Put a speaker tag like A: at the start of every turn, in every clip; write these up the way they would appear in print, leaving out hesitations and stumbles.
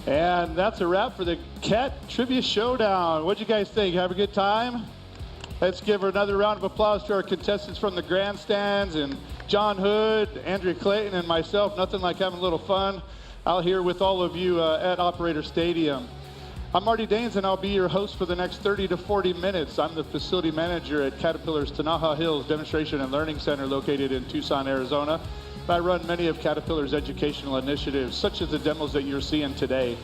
A: And that's a wrap for the Cat Trivia Showdown. What'd you guys think? Have a good time? Let's give another round of applause to our contestants from the grandstands, and John Hood, Andrea Clayton, and myself. Nothing like having a little fun out here with all of you at Operator Stadium. I'm Marty Daines, and I'll be your host for the next 30 to 40 minutes. I'm the facility manager at Caterpillar's Tanaha Hills Demonstration and Learning Center located in Tucson, Arizona. I run many of Caterpillar's educational initiatives, such as the demos that you're seeing today.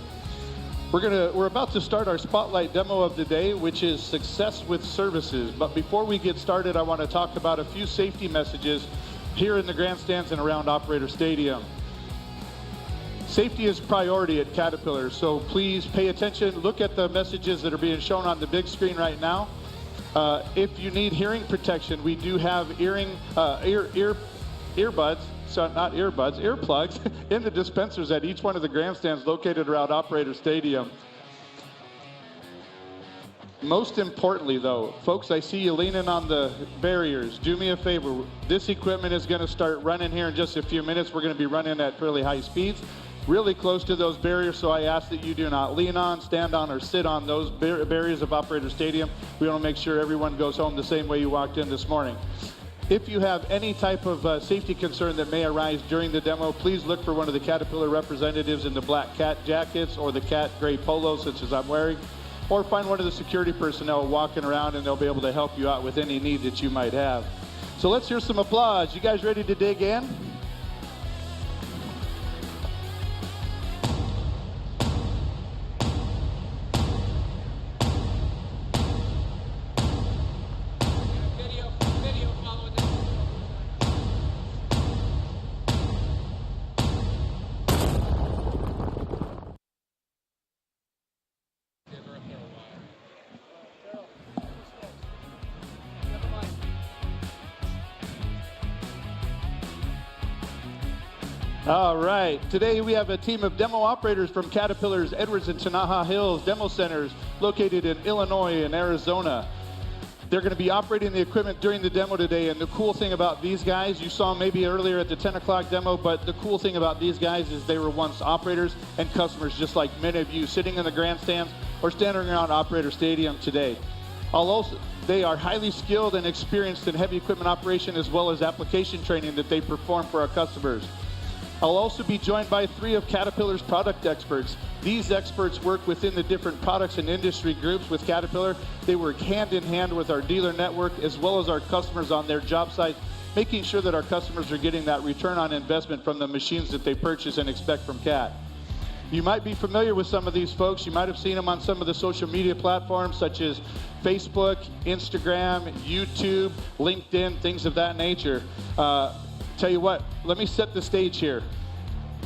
A: We're about to start our spotlight demo of the day, which is success with services. But before we get started, I want to talk about a few safety messages here in the grandstands and around Operator Stadium. Safety is priority at Caterpillar, so please pay attention. Look at the messages that are being shown on the big screen right now. If you need hearing protection, we do have earbuds. So not earbuds, earplugs in the dispensers at each one of the grandstands located around Operator Stadium. Most importantly though, folks, I see you leaning on the barriers. Do me a favor. This equipment is going to start running here in just a few minutes. We're going to be running at fairly high speeds, really close to those barriers, so I ask that you do not lean on, stand on, or sit on those barriers of Operator Stadium. We want to make sure everyone goes home the same way you walked in this morning. If you have any type of safety concern that may arise during the demo, please look for one of the Caterpillar representatives in the black cat jackets or the cat gray polos, such as I'm wearing, or find one of the security personnel walking around, and they'll be able to help you out with any need that you might have. So let's hear some applause. You guys ready to dig in? All right, today we have a team of demo operators from Caterpillar's Edwards and Tanaha Hills demo centers located in Illinois and Arizona. They're going to be operating the equipment during the demo today, and the cool thing about these guys, you saw maybe earlier at the 10 o'clock demo, but the cool thing about these guys is they were once operators and customers, just like many of you sitting in the grandstands or standing around Operator Stadium today. They are highly skilled and experienced in heavy equipment operation, as well as application training that they perform for our customers. I'll also be joined by 3 of Caterpillar's product experts. These experts work within the different products and industry groups with Caterpillar. They work hand in hand with our dealer network as well as our customers on their job sites, making sure that our customers are getting that return on investment from the machines that they purchase and expect from Cat. You might be familiar with some of these folks. You might have seen them on some of the social media platforms such as Facebook, Instagram, YouTube, LinkedIn, things of that nature. Tell you what, let me set the stage here.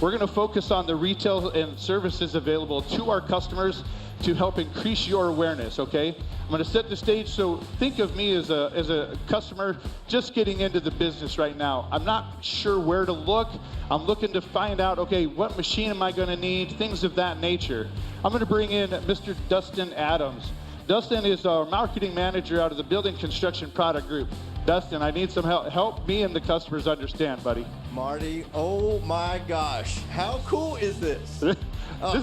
A: We're going to focus on the retail and services available to our customers to help increase your awareness, okay? I'm going to set the stage, so think of me as a customer just getting into the business right now. I'm not sure where to look. I'm looking to find out, okay, what machine am I going to need, things of that nature. I'm going to bring in Mr. Dustin Adams. Dustin is our marketing manager out of the Building Construction Product Group. Dustin, I need some help. Help me and the customers understand, buddy.
B: Marty, oh my gosh, how cool is this?
A: This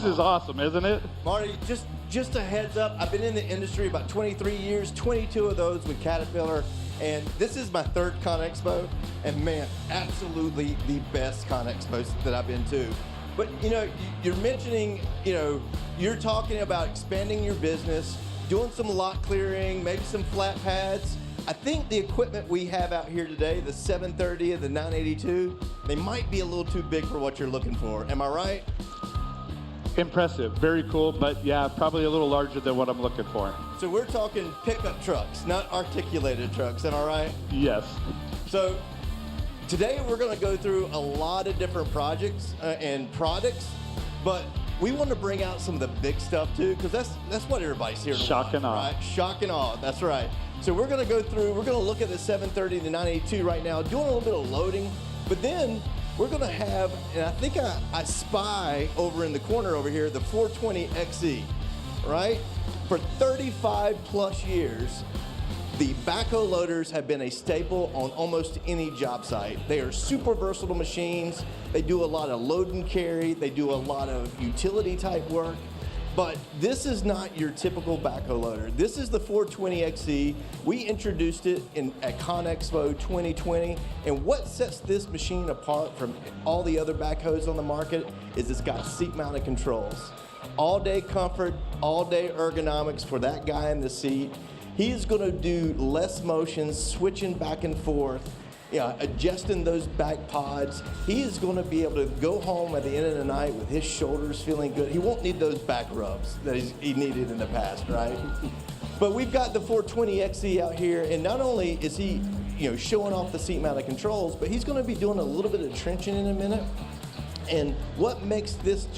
A: is awesome, isn't it?
B: Marty, just a heads up, I've been in the industry about 23 years, 22 of those with Caterpillar, and this is my 3rd CONEXPO, and man, absolutely the best CONEXPOs that I've been to. But you know, you're mentioning, you know, you're talking about expanding your business, doing some lot clearing, maybe some flat pads. I think the equipment we have out here today, the 730 and the 982, they might be a little too big for what you're looking for. Am I right?
A: Impressive, very cool, but yeah, probably a little larger than what I'm looking for.
B: So we're talking pickup trucks, not articulated trucks, am I right?
A: Yes.
B: So today we're gonna go through a lot of different projects and products, but we want to bring out some of the big stuff too, because that's what everybody's here to
A: Shock
B: watch,
A: and awe.
B: right? Shock and awe, that's right. So we're gonna go through, we're gonna look at the 730 and the 982 right now, doing a little bit of loading, but then we're gonna have, and I think I spy over in the corner over here, the 420 XE, right? For 35 plus years, The backhoe loaders have been a staple on almost any job site. They are super versatile machines. They do a lot of load and carry. They do a lot of utility type work. But this is not your typical backhoe loader. This is the 420XE. We introduced it at CONEXPO 2020. And what sets this machine apart from all the other backhoes on the market is it's got seat mounted controls. All day comfort, all day ergonomics for that guy in the seat. He's gonna do less motions, switching back and forth, adjusting those back pods. He is gonna be able to go home at the end of the night with his shoulders feeling good. He won't need those back rubs that he needed in the past, right? But we've got the 420XE out here, and not only is he showing off the seat mounted controls, but he's gonna be doing a little bit of trenching in a minute. And what makes this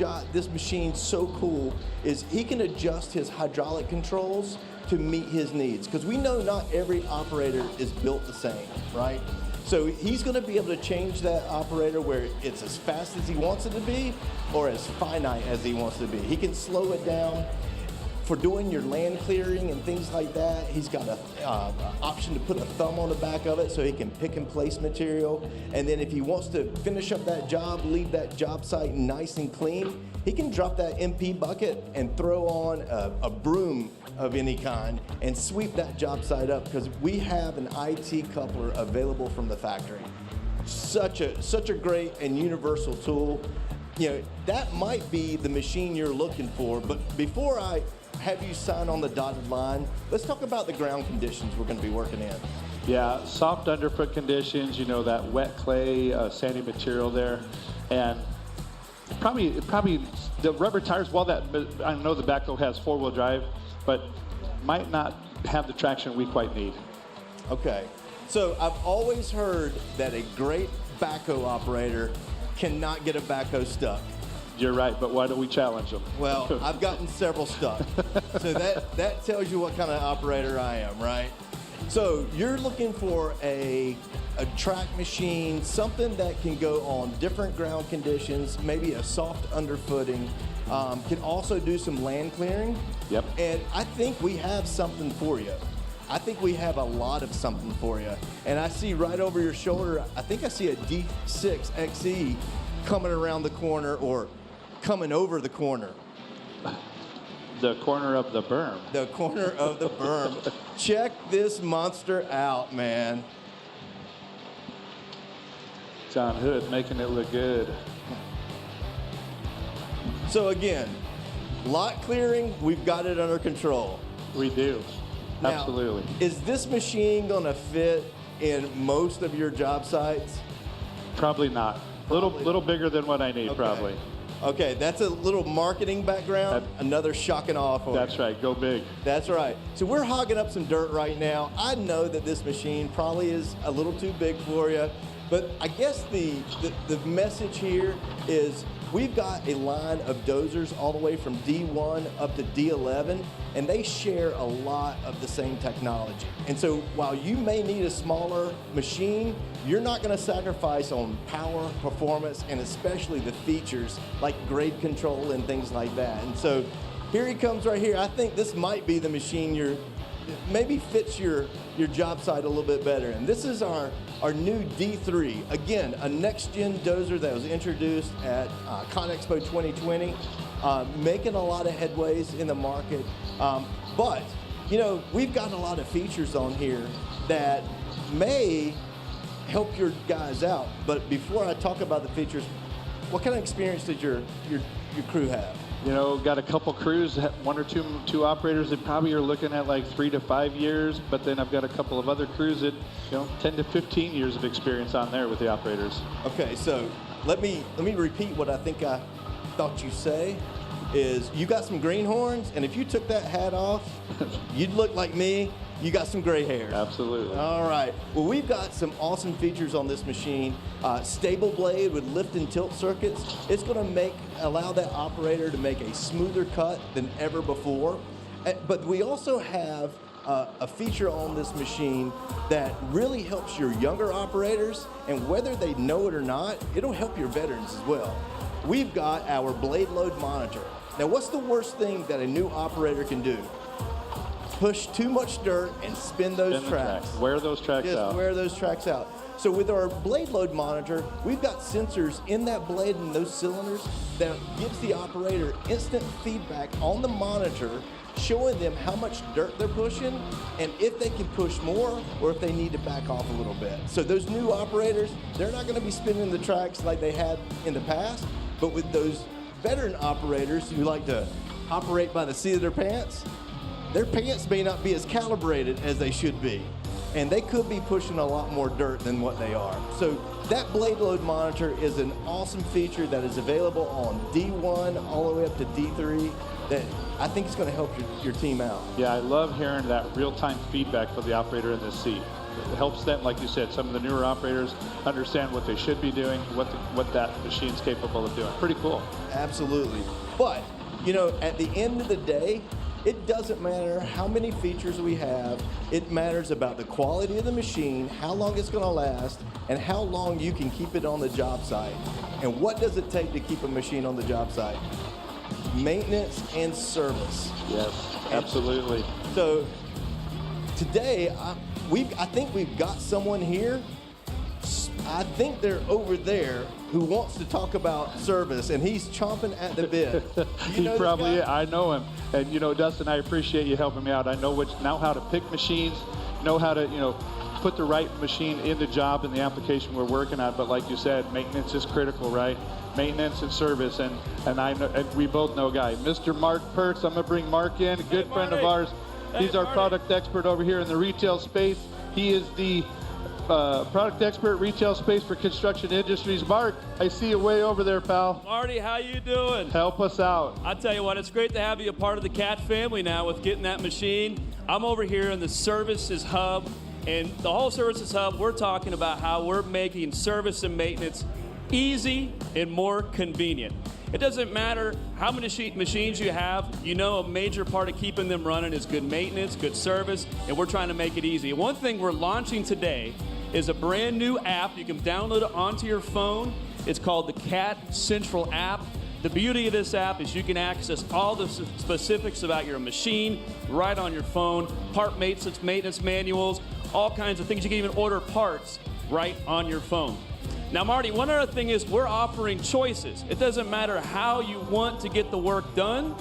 B: machine so cool is he can adjust his hydraulic controls to meet his needs. Because we know not every operator is built the same, right? So he's gonna be able to change that operator where it's as fast as he wants it to be or as finite as he wants to be. He can slow it down. For doing your land clearing and things like that, he's got an option to put a thumb on the back of it so he can pick and place material. And then if he wants to finish up that job, leave that job site nice and clean, he can drop that MP bucket and throw on a broom of any kind and sweep that job site up because we have an IT coupler available from the factory. Such a great and universal tool. That might be the machine you're looking for, but before I have you sign on the dotted line, let's talk about the ground conditions we're going to be working in.
A: Yeah, soft underfoot conditions, that wet clay, sandy material there. And probably the rubber tires, while I know the backhoe has four-wheel drive, but might not have the traction we quite need.
B: Okay, so I've always heard that a great backhoe operator cannot get a backhoe stuck.
A: You're right, but why don't we challenge them?
B: Well, I've gotten several stuck. So that tells you what kind of operator I am, right? So you're looking for a track machine, something that can go on different ground conditions, maybe a soft underfooting, can also do some land clearing.
A: Yep.
B: And I think we have something for you. I think we have a lot of something for you. And I see right over your shoulder, I think I see a D6 XE coming around the corner or coming over the corner.
A: The corner of the berm.
B: The corner of the berm. Check this monster out, man.
A: John Hood making it look good.
B: So again, lot clearing, we've got it under control.
A: We do.
B: Now,
A: absolutely.
B: Is this machine gonna fit in most of your job sites?
A: Probably not. Little bigger than what I need,
B: okay.
A: Probably.
B: Okay, that's a little marketing background. Another shock and awe for you.
A: That's right, go big.
B: That's right. So we're hogging up some dirt right now. I know that this machine probably is a little too big for you, but I guess the message here is we've got a line of dozers all the way from D1 up to D11, and they share a lot of the same technology. And so while you may need a smaller machine, you're not going to sacrifice on power, performance, and especially the features like grade control and things like that. And so here he comes right here. I think this might be the machine maybe fits your job site a little bit better. And this is our new D3. Again, a next-gen dozer that was introduced at CONEXPO 2020, making a lot of headways in the market. But, we've got a lot of features on here that may help your guys out. But before I talk about the features, what kind of experience did your crew have?
A: Got a couple crews, one or two operators that probably are looking at like 3 to 5 years, but then I've got a couple of other crews that, 10 to 15 years of experience on there with the operators.
B: Okay, so let me repeat what I think I thought you say. Is you got some greenhorns, and if you took that hat off, you'd look like me. You got some gray hair.
A: Absolutely.
B: All right. Well, we've got some awesome features on this machine. Stable blade with lift and tilt circuits. It's going to allow that operator to make a smoother cut than ever before. But we also have a feature on this machine that really helps your younger operators, and whether they know it or not, it'll help your veterans as well. We've got our blade load monitor. Now, what's the worst thing that a new operator can do? push too much dirt and spin those tracks.
A: Wear those tracks out.
B: Just wear those tracks out. So with our blade load monitor, we've got sensors in that blade and those cylinders that gives the operator instant feedback on the monitor, showing them how much dirt they're pushing and if they can push more or if they need to back off a little bit. So those new operators, they're not going to be spinning the tracks like they had in the past, but with those veteran operators who like to operate by the seat of their pants may not be as calibrated as they should be. And they could be pushing a lot more dirt than what they are. So that blade load monitor is an awesome feature that is available on D1 all the way up to D3 that I think is going to help your team out.
A: Yeah, I love hearing that real-time feedback for the operator in the seat. It helps them, like you said, some of the newer operators understand what they should be doing, what that machine's capable of doing. Pretty cool.
B: Absolutely. But, you know, at the end of the day, it doesn't matter how many features we have. It matters about the quality of the machine, how long it's going to last, and how long you can keep it on the job site. And what does it take to keep a machine on the job site? Maintenance and service.
A: Yes, absolutely.
B: So today, I think we've got someone here. I think they're over there who wants to talk about service, and he's chomping at the bit.
A: He probably, I know him. And you know, Dustin, I appreciate you helping me out. I know how to pick machines, know how to, you know, put the right machine in the job and the application we're working on. But like you said, maintenance is critical, right? Maintenance and service, and I know, and we both know a guy, Mr. Mark Perks. I'm gonna bring Mark in, a good friend of ours. He's our product expert over here in the retail space. He is the product expert retail space for Construction Industries. Mark, I see you way over there, pal.
C: Marty, how you doing?
A: Help us out.
C: I tell you what, it's great to have you a part of the CAT family now with getting that machine. I'm over here in the services hub, and the whole services hub, we're talking about how we're making service and maintenance easy and more convenient. It doesn't matter how many machines you have, you know a major part of keeping them running is good maintenance, good service, and we're trying to make it easy. One thing we're launching today is a brand new app. You can download it onto your phone. It's called the CAT Central app. The beauty of this app is you can access all the specifics about your machine right on your phone, part maintenance manuals, all kinds of things. You can even order parts right on your phone. Now, Marty, one other thing is we're offering choices. It doesn't matter how you want to get the work done,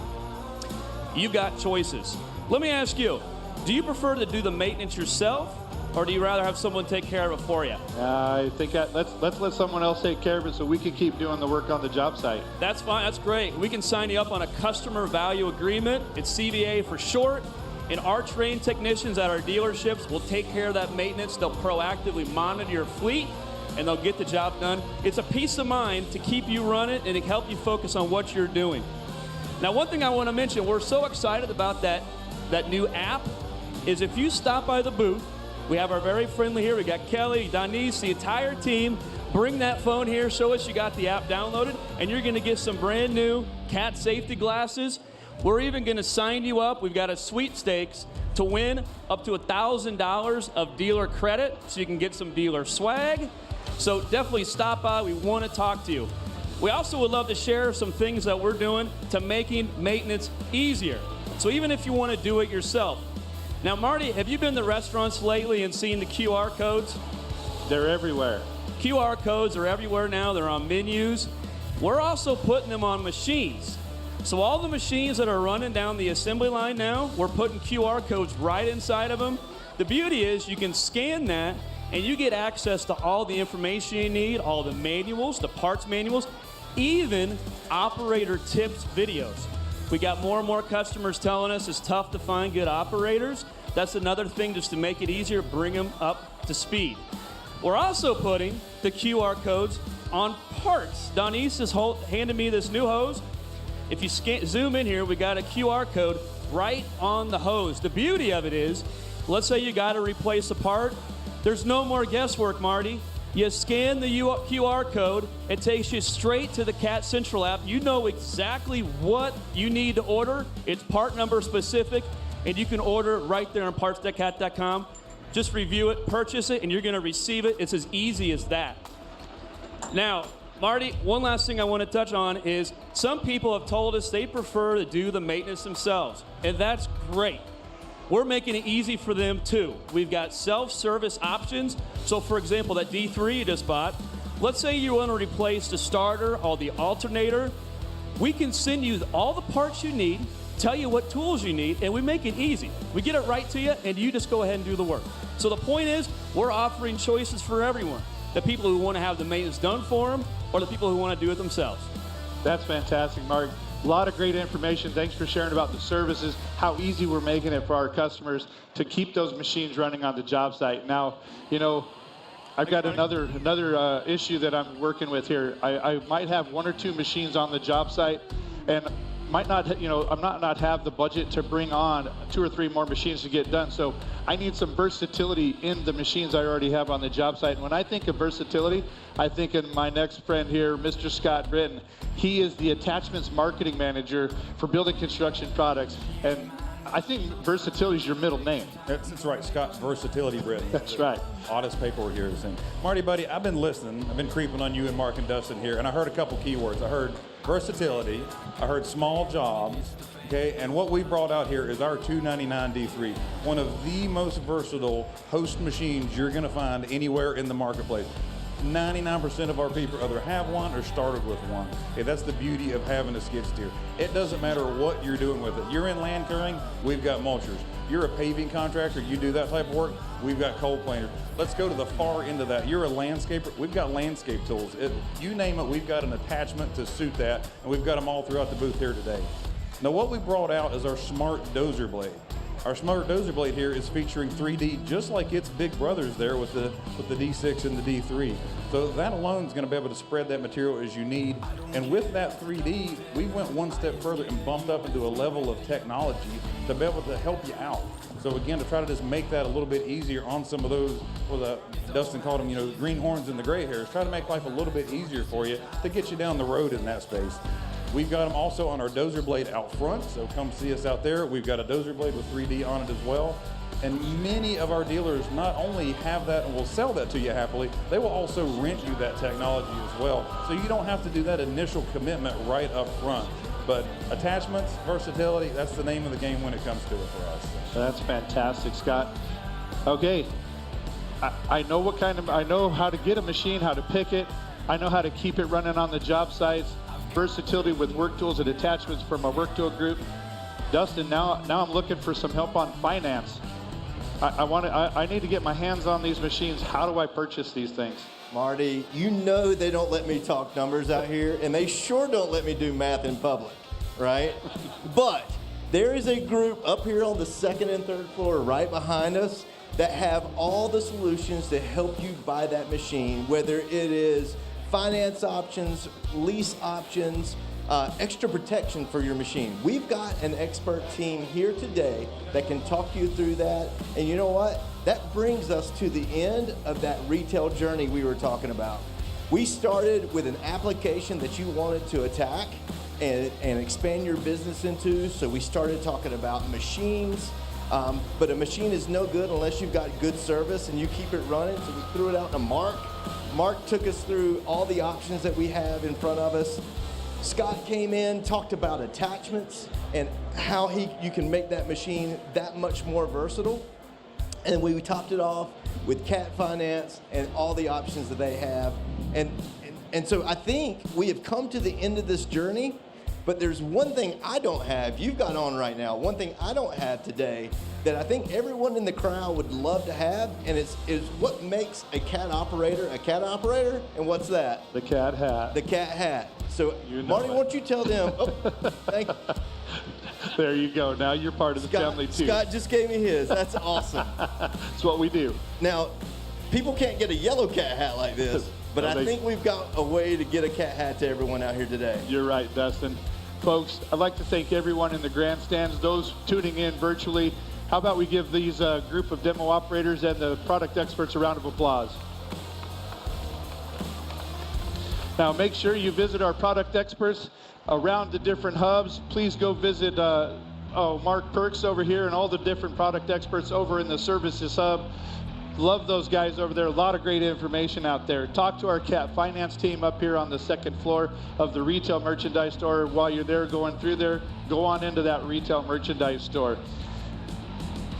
C: you got choices. Let me ask you, do you prefer to do the maintenance yourself, or do you rather have someone take care of it for you?
A: I think let's let someone else take care of it so we can keep doing the work on the job site.
C: That's fine, that's great. We can sign you up on a customer value agreement. It's CVA for short. And our trained technicians at our dealerships will take care of that maintenance. They'll proactively monitor your fleet, and they'll get the job done. It's a peace of mind to keep you running and to help you focus on what you're doing. Now, one thing I want to mention, we're so excited about that new app, is if you stop by the booth, we have our very friendly here. We got Kelly, Denise, the entire team. Bring that phone here, show us you got the app downloaded, and you're gonna get some brand new CAT safety glasses. We're even gonna sign you up. We've got a sweepstakes to win up to $1,000 of dealer credit, so you can get some dealer swag. So definitely stop by. We want to talk to you. We also would love to share some things that we're doing to making maintenance easier. So even if you want to do it yourself. Now, Marty, have you been to restaurants lately and seen the QR codes?
A: They're everywhere.
C: QR codes are everywhere now. They're on menus. We're also putting them on machines. So all the machines that are running down the assembly line now, we're putting QR codes right inside of them. The beauty is you can scan that, and you get access to all the information you need, all the manuals, the parts manuals, even operator tips videos. We got more and more customers telling us it's tough to find good operators. That's another thing just to make it easier, bring them up to speed. We're also putting the QR codes on parts. Denise has handed me this new hose. If you zoom in here, we got a QR code right on the hose. The beauty of it is, let's say you got to replace a part. There's no more guesswork, Marty. You scan the QR code, it takes you straight to the CAT Central app. You know exactly what you need to order. It's part number specific, and you can order it right there on parts.cat.com. Just review it, purchase it, and you're gonna receive it. It's as easy as that. Now, Marty, one last thing I want to touch on is some people have told us they prefer to do the maintenance themselves, and that's great. we're making it easy for them too. We've got self-service options. So for example, that D3 you just bought, let's say you want to replace the starter or the alternator. We can send you all the parts you need, tell you what tools you need, and we make it easy. We get it right to you, and you just go ahead and do the work. So the point is, we're offering choices for everyone. The people who want to have the maintenance done for them, or the people who want to do it themselves.
A: That's fantastic, Mark. A lot of great information. Thanks for sharing about the services, how easy we're making it for our customers to keep those machines running on the job site. Now, you know, I've got another issue that I'm working with here. I might have 1 or 2 machines on the job site, and might not, you know, I'm not have the budget to bring on 2 or 3 more machines to get done. So I need some versatility in the machines I already have on the job site. And when I think of versatility, I think of my next friend here, Mr. Scott Britton. He is the attachments marketing manager for building construction products. And I think Versatility is your middle name.
D: That's right, Scott Versatility Britton.
A: That's right.
D: Oddest paperwork here to sing. Marty, buddy, I've been listening. I've been creeping on you and Mark and Dustin here, and I heard a couple keywords. I heard versatility. I heard small jobs. Okay, and what we brought out here is our 299 D3, one of the most versatile host machines you're going to find anywhere in the marketplace. 99% of our people either have one or started with one. Okay, that's the beauty of having a skid steer. It doesn't matter what you're doing with it. You're in land clearing, we've got mulchers. You're a paving contractor, you do that type of work, we've got cold planers. Let's go to the far end of that. You're a landscaper, we've got landscape tools. You name it, we've got an attachment to suit that, and we've got them all throughout the booth here today. Now what we brought out is our smart dozer blade. Our smart dozer blade here is featuring 3D, just like its big brothers there with the D6 and the D3. So that alone is going to be able to spread that material as you need. And with that 3D, we went one step further and bumped up into a level of technology to be able to help you out. So again, to try to just make that a little bit easier on some of those, well, Dustin called them, you know, greenhorns and the gray hairs, try to make life a little bit easier for you to get you down the road in that space. We've got them also on our dozer blade out front, so come see us out there. We've got a dozer blade with 3D on it as well. And many of our dealers not only have that and will sell that to you happily, they will also rent you that technology as well. So you don't have to do that initial commitment right up front. But attachments, versatility, that's the name of the game when it comes to it for us.
A: That's fantastic, Scott. Okay, I know I know how to get a machine, how to pick it. I know how to keep it running on the job sites. Versatility with work tools and attachments from our work tool group. Dustin, now I'm looking for some help on finance. I need to get my hands on these machines. How do I purchase these things?
B: Marty, you know they don't let me talk numbers out here, and they sure don't let me do math in public, right? But there is a group up here on the 2nd and 3rd floor right behind us that have all the solutions to help you buy that machine, whether it is finance options, lease options, extra protection for your machine. We've got an expert team here today that can talk you through that. And you know what? That brings us to the end of that retail journey we were talking about. We started with an application that you wanted to attack and expand your business into. So we started talking about machines. But a machine is no good unless you've got good service and you keep it running. So we threw it out to Mark. Mark took us through all the options that we have in front of us. Scott came in, talked about attachments and how you can make that machine that much more versatile. And we topped it off with Cat Finance and all the options that they have. And so I think we have come to the end of this journey. But there's one thing I don't have, you've got on right now, one thing I don't have today that I think everyone in the crowd would love to have, and it's what makes a cat operator, and what's that?
A: The cat hat.
B: The cat hat. So,
A: You know
B: Marty,
A: it.
B: why don't you tell them, thank you.
A: There you go. Now you're part of the family too.
B: Scott just gave me his, that's awesome.
A: That's what we do.
B: Now, people can't get a yellow cat hat like this, but
A: No,
B: I
A: they-
B: think we've got a way to get a cat hat to everyone out here today.
A: You're right, Dustin. Folks, I'd like to thank everyone in the grandstands, those tuning in virtually. How about we give these group of demo operators and the product experts a round of applause. Now make sure you visit our product experts around the different hubs. Please go visit Mark Perks over here and all the different product experts over in the services hub. Love those guys over there. A lot of great information out there. Talk to our Cat Finance team up here on the 2nd floor of the retail merchandise store. While you're there going through there, go on into that retail merchandise store.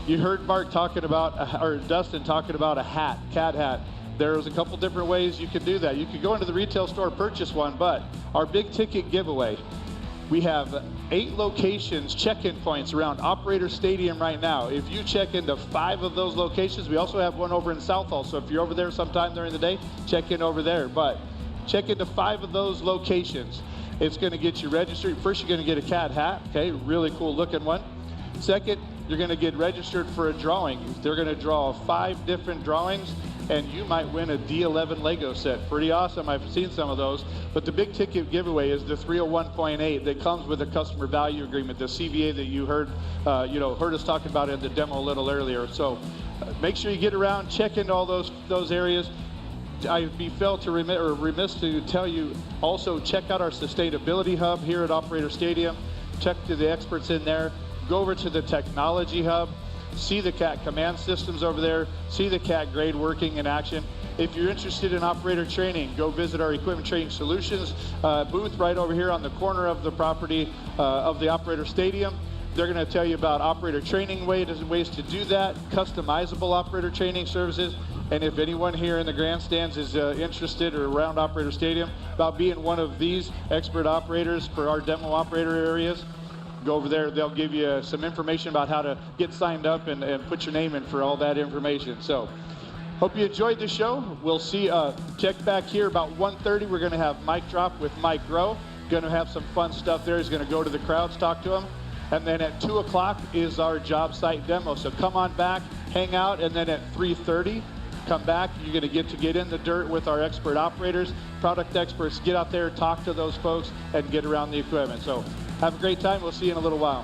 A: You heard Mark talking about, or Dustin talking about a hat, cat hat. There's a couple different ways you can do that. You could go into the retail store, purchase one, but our big ticket giveaway, we have 8 locations, check-in points around Operator Stadium right now. If you check into 5 of those locations, we also have one over in South Hall. So if you're over there sometime during the day, check in over there. But check into 5 of those locations. It's going to get you registered. First, you're going to get a cat hat, okay, really cool looking one. Second, you're going to get registered for a drawing. They're going to draw 5 different drawings, and you might win a D11 Lego set. Pretty awesome. I've seen some of those. But the big ticket giveaway is the 301.8 that comes with a customer value agreement, the CVA that you heard us talking about in the demo a little earlier. So make sure you get around, check into all those areas. I'd be remiss to tell you, also check out our sustainability hub here at Operator Stadium. Check to the experts in there. Go over to the technology hub. See the CAT command systems over there, see the CAT grade working in action. If you're interested in operator training, go visit our Equipment Training Solutions booth right over here on the corner of the property of the Operator Stadium. They're going to tell you about operator training ways to do that, customizable operator training services, and if anyone here in the grandstands is interested or around Operator Stadium about being one of these expert operators for our demo operator areas, go over there. They'll give you some information about how to get signed up and put your name in for all that information. So hope you enjoyed the show. We'll see, check back here about 1:30. We're going to have mic drop with Mike Groh. Going to have some fun stuff there. He's going to go to the crowds, talk to them. And then at 2 o'clock is our job site demo. So come on back, hang out, and then at 3:30, come back. You're going to get in the dirt with our expert operators, product experts. Get out there, talk to those folks, and get around the equipment. So have a great time. We'll see you in a little while.